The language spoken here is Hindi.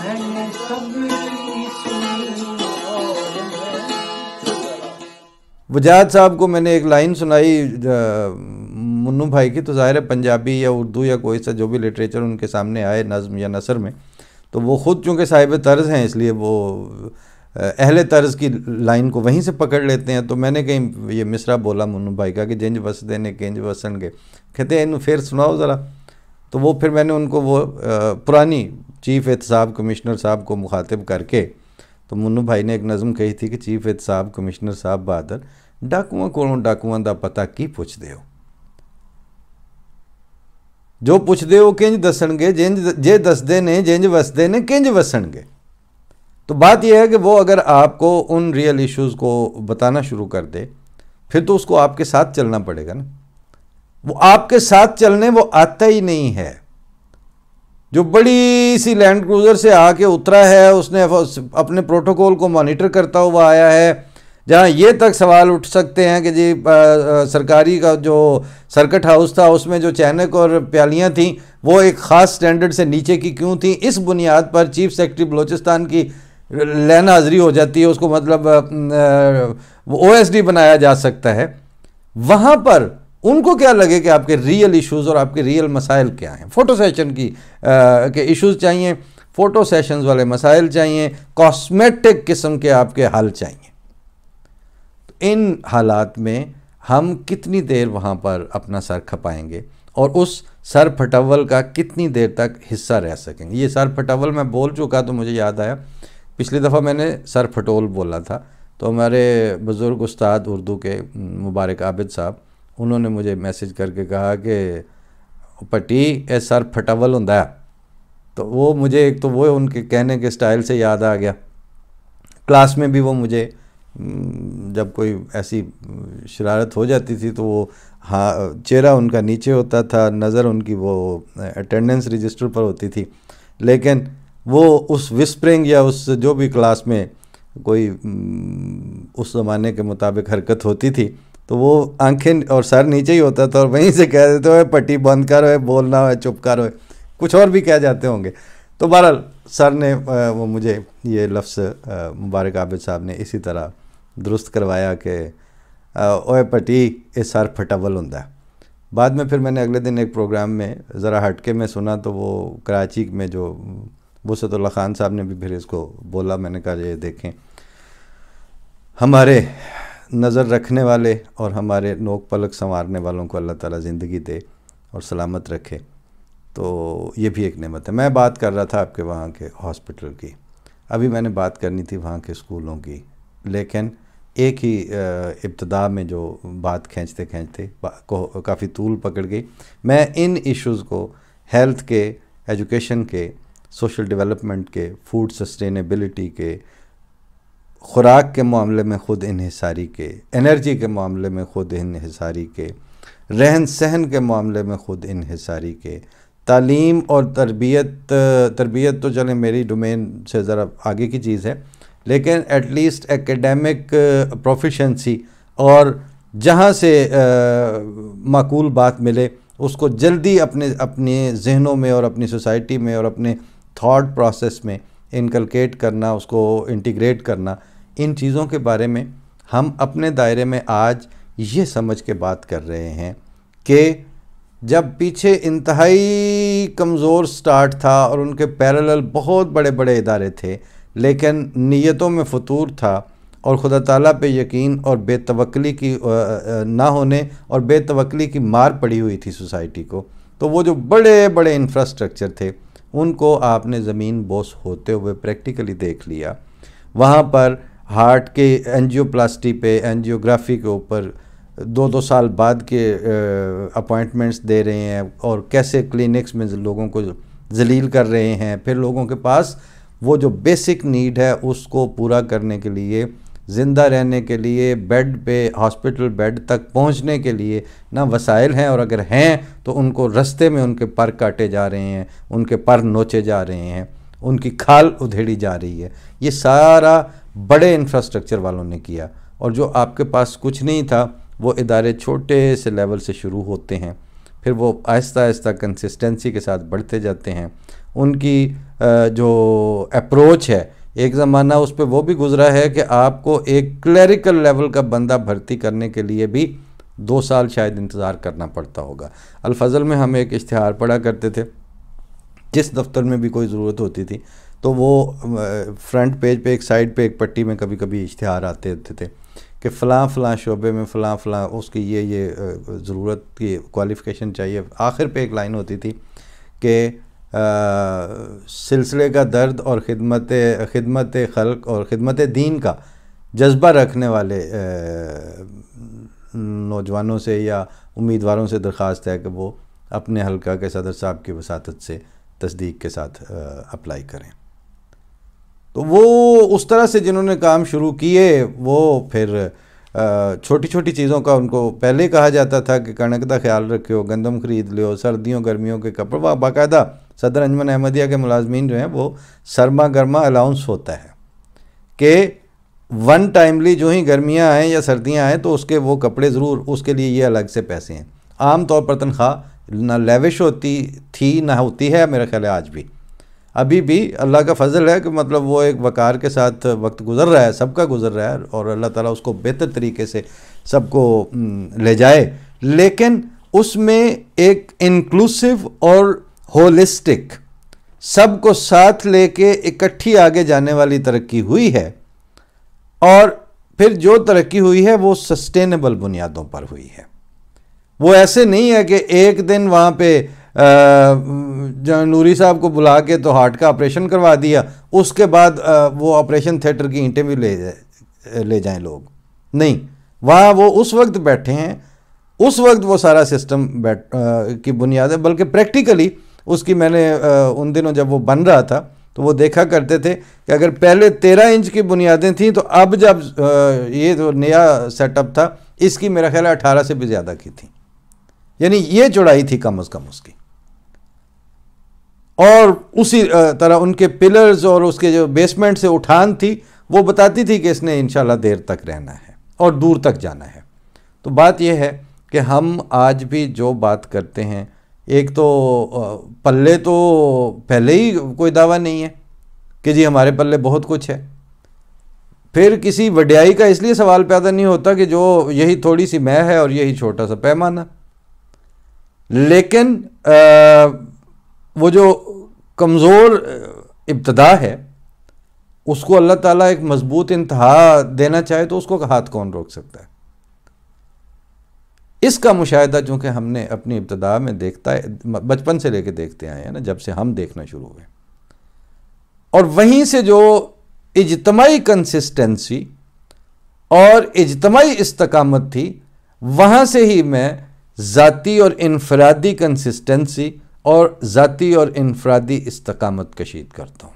मैंने सबकी सुनी और वजाहत साहब को मैंने एक लाइन सुनाई मुन्नू भाई की, तो ज़ाहिर है पंजाबी या उर्दू या कोई सा जो भी लिटरेचर उनके सामने आए नज़्म या नसर में, तो वो ख़ुद चूँकि साहिब तर्ज़ हैं इसलिए वो अहले तर्ज़ की लाइन को वहीं से पकड़ लेते हैं। तो मैंने कहीं ये मिसरा बोला मुन्नू भाई का कि जिंज वसदे ने किंज वसणगे, कहते हैं इन फिर सुनाओ ज़रा। तो वो फिर मैंने उनको वो पुरानी चीफ़ एहतसाब कमिश्नर साहब को मुखातिब करके, तो मुन्नू भाई ने एक नज़म कही थी कि चीफ़ एहतसाब कमिश्नर साहब बहादुर डाकुआं कोलों डाकुआं दा पता की पुछदे हो, जो पुछदे हो किंज दसणगे, जिंज जे दसदे ने जिंज वसदे ने किंज वसणगे। तो बात यह है कि वो अगर आपको उन रियल इश्यूज़ को बताना शुरू कर दे, फिर तो उसको आपके साथ चलना पड़ेगा ना। वो आपके साथ चलने वो आता ही नहीं है। जो बड़ी सी लैंड क्रूज़र से आके उतरा है, उसने अपने प्रोटोकॉल को मॉनिटर करता हुआ आया है, जहाँ ये तक सवाल उठ सकते हैं कि जी सरकारी का जो सर्किट हाउस था उसमें जो चैनक और प्यालियाँ थीं वो एक ख़ास स्टैंडर्ड से नीचे की क्यों थी। इस बुनियाद पर चीफ सेक्रेटरी बलोचिस्तान की लैन हाज़री हो जाती है, उसको मतलब वो OSD बनाया जा सकता है। वहाँ पर उनको क्या लगे कि आपके रियल इश्यूज़ और आपके रियल मसाइल क्या हैं। फ़ोटो सेशन के इश्यूज़ चाहिए, फ़ोटो सेशंस वाले मसाइल चाहिए, कॉस्मेटिक किस्म के आपके हल चाहिए। इन हालात में हम कितनी देर वहाँ पर अपना सर खपाएंगे और उस सर फटवल का कितनी देर तक हिस्सा रह सकेंगे। ये सर फटवल मैं बोल चुका, तो मुझे याद आया पिछली दफ़ा मैंने सर फटोल बोला था, तो हमारे बुज़ुर्ग उस्ताद उर्दू के मुबारक आबिद साहब, उन्होंने मुझे मैसेज करके कहा कि पट्टी ए सर फटवल होंदा है। तो वो मुझे एक तो वो उनके कहने के स्टाइल से याद आ गया। क्लास में भी वो मुझे जब कोई ऐसी शरारत हो जाती थी तो वो हाँ चेहरा उनका नीचे होता था, नज़र उनकी वो अटेंडेंस रजिस्टर पर होती थी, लेकिन वो उस विस्परिंग या उस जो भी क्लास में कोई उस ज़माने के मुताबिक हरकत होती थी तो वो आंखें और सर नीचे ही होता था और वहीं से कह देते हो पट्टी बंद करो, बोलना हो, चुप करो, कुछ और भी कह जाते होंगे। तो बहरहाल सर ने वो मुझे ये लफ्ज़ मुबारक आबिद साहब ने इसी तरह दुरुस्त करवाया कि ओए पट्टी ये सर फटवल होंदा है। बाद में फिर मैंने अगले दिन एक प्रोग्राम में ज़रा हटके में सुना, तो वो कराची में जो वुसअतुल्लाह खान साहब ने भी फिर इसको बोला। मैंने कहा ये देखें, हमारे नज़र रखने वाले और हमारे नोक पलक संवारने वालों को अल्लाह ताला ज़िंदगी दे और सलामत रखे, तो ये भी एक नेमत है। मैं बात कर रहा था आपके वहाँ के हॉस्पिटल की, अभी मैंने बात करनी थी वहाँ के स्कूलों की, लेकिन एक ही इब्तदा में जो बात खींचते खींचते काफ़ी तूल पकड़ गई। मैं इन इश्यूज़ को हेल्थ के, एजुकेशन के, सोशल डेवलपमेंट के, फूड सस्टेनेबिलिटी के, ख़ुराक के मामले में ख़ुद इन्हिसारी के, एनर्जी के मामले में ख़ुद इन्हिसारी के, रहन सहन के मामले में ख़ुद इन्हिसारी के, तालीम और तरबियत तो चलें मेरी डोमेन से ज़रा आगे की चीज़ है, लेकिन एटलीस्ट एकेडमिक प्रोफिशेंसी और जहाँ से माकूल बात मिले उसको जल्दी अपने जहनों में और अपनी सोसाइटी में और अपने थॉट प्रोसेस में इनकलकेट करना, उसको इंटीग्रेट करना, इन चीज़ों के बारे में हम अपने दायरे में आज ये समझ के बात कर रहे हैं कि जब पीछे इंतहाई कमज़ोर स्टार्ट था और उनके पैरेलल बहुत बड़े बड़े इदारे थे, लेकिन नीयतों में फतूर था और खुदा ताला पे यकीन और बेतवक्ली की ना होने और बेतवक्ली की मार पड़ी हुई थी सोसाइटी को, तो वो जो बड़े बड़े इंफ्रास्ट्रक्चर थे उनको आपने ज़मीन बोस होते हुए प्रैक्टिकली देख लिया। वहाँ पर हार्ट के एंजियोप्लास्टी पे, एंजियोग्राफी के ऊपर 2-2 साल बाद के अपॉइंटमेंट्स दे रहे हैं और कैसे क्लिनिक्स में लोगों को जलील कर रहे हैं। फिर लोगों के पास वो जो बेसिक नीड है उसको पूरा करने के लिए, ज़िंदा रहने के लिए, बेड पे, हॉस्पिटल बेड तक पहुंचने के लिए ना वसाइल हैं, और अगर हैं तो उनको रास्ते में उनके पर काटे जा रहे हैं, उनके पर नोचे जा रहे हैं, उनकी खाल उधेड़ी जा रही है। ये सारा बड़े इंफ्रास्ट्रक्चर वालों ने किया, और जो आपके पास कुछ नहीं था वो इदारे छोटे से लेवल से शुरू होते हैं, फिर वो आहिस्ता आहिस्ता कंसिस्टेंसी के साथ बढ़ते जाते हैं। उनकी जो अप्रोच है, एक ज़माना उस पर वो भी गुजरा है कि आपको एक क्लरिकल लेवल का बंदा भर्ती करने के लिए भी 2 साल शायद इंतज़ार करना पड़ता होगा। अल फजल में हम एक इश्तिहार पढ़ा करते थे, जिस दफ्तर में भी कोई ज़रूरत होती थी तो वो फ्रंट पेज पे एक साइड पे एक पट्टी में कभी कभी इश्तिहार आते होते थे कि फ़लाँ फ़लाँ शोबे में फ़लाँ उसकी ये ज़रूरत की क्वालिफ़िकेशन चाहिए। आखिर पे एक लाइन होती थी कि सिलसिले का दर्द और खिदमत खल्क और खिदमत दीन का जज्बा रखने वाले नौजवानों से या उम्मीदवारों से दरख्वास्त है कि वो अपने हल्का के सदर साहब की वसातत से तस्दीक के साथ अप्लाई करें। तो वो उस तरह से जिन्होंने काम शुरू किए, वो फिर छोटी छोटी चीज़ों का उनको पहले कहा जाता था कि कणक का ख्याल रखियो, गंदम खरीद लियो, सर्दियों गर्मियों के कपड़े, बाकायदा सदर अंजमन अहमदिया के मुलाजमीन जो हैं वो सरमा गर्मा अलाउंस होता है कि वन टाइमली जो ही गर्मियां आएँ या सर्दियां आएँ तो उसके वो कपड़े ज़रूर, उसके लिए ये अलग से पैसे हैं। आम तौर पर तनख्वाह ना लेविश होती थी ना होती है, मेरा ख्याल है आज भी, अभी भी अल्लाह का फ़ज़ल है कि मतलब वो एक वक़ार के साथ वक्त गुज़र रहा है, सबका गुज़र रहा है और अल्लाह ताला उसको बेहतर तरीके से सबको ले जाए। लेकिन उसमें एक इंक्लूसिव और होलिस्टिक, सबको साथ लेके इकट्ठी आगे जाने वाली तरक्की हुई है, और फिर जो तरक्की हुई है वो सस्टेनेबल बुनियादों पर हुई है। वो ऐसे नहीं है कि एक दिन वहाँ पे नूरी साहब को बुला के तो हार्ट का ऑपरेशन करवा दिया, उसके बाद वो ऑपरेशन थिएटर की ईंटें भी ले जाएं लोग, नहीं, वहाँ वो उस वक्त बैठे हैं, उस वक्त वो सारा सिस्टम की बुनियाद है। बल्कि प्रैक्टिकली उसकी मैंने उन दिनों जब वो बन रहा था तो वो देखा करते थे कि अगर पहले 13 इंच की बुनियादें थीं तो अब जब ये जो नया सेटअप था इसकी मेरा ख्याल है 18 से भी ज़्यादा की थी, यानी ये चौड़ाई थी कम से कम उसकी। और उसी तरह उनके पिलर्स और उसके जो बेसमेंट से उठान थी वो बताती थी कि इसने इंशाल्लाह देर तक रहना है और दूर तक जाना है। तो बात यह है कि हम आज भी जो बात करते हैं, एक तो पल्ले तो पहले ही कोई दावा नहीं है कि जी हमारे पल्ले बहुत कुछ है, फिर किसी वड्याई का इसलिए सवाल पैदा नहीं होता कि जो यही थोड़ी सी मैं है और यही छोटा सा पैमाना। लेकिन वो जो कमज़ोर इब्तदा है उसको अल्लाह ताला एक मजबूत इंतहा देना चाहे तो उसको हाथ कौन रोक सकता है। इसका मुशाहिदा चूँकि हमने अपनी इब्तदा में देखता है, बचपन से लेके देखते आए हैं ना, जब से हम देखना शुरू हुए, और वहीं से जो इज्तमाई कंसिस्टेंसी और इज्तमाई इस्तकामत थी, वहाँ से ही मैं ज़ाती और इनफरादी कंसिस्टेंसी और ज़ाती और इनफरादी इस्तकामत कशीद करता हूँ।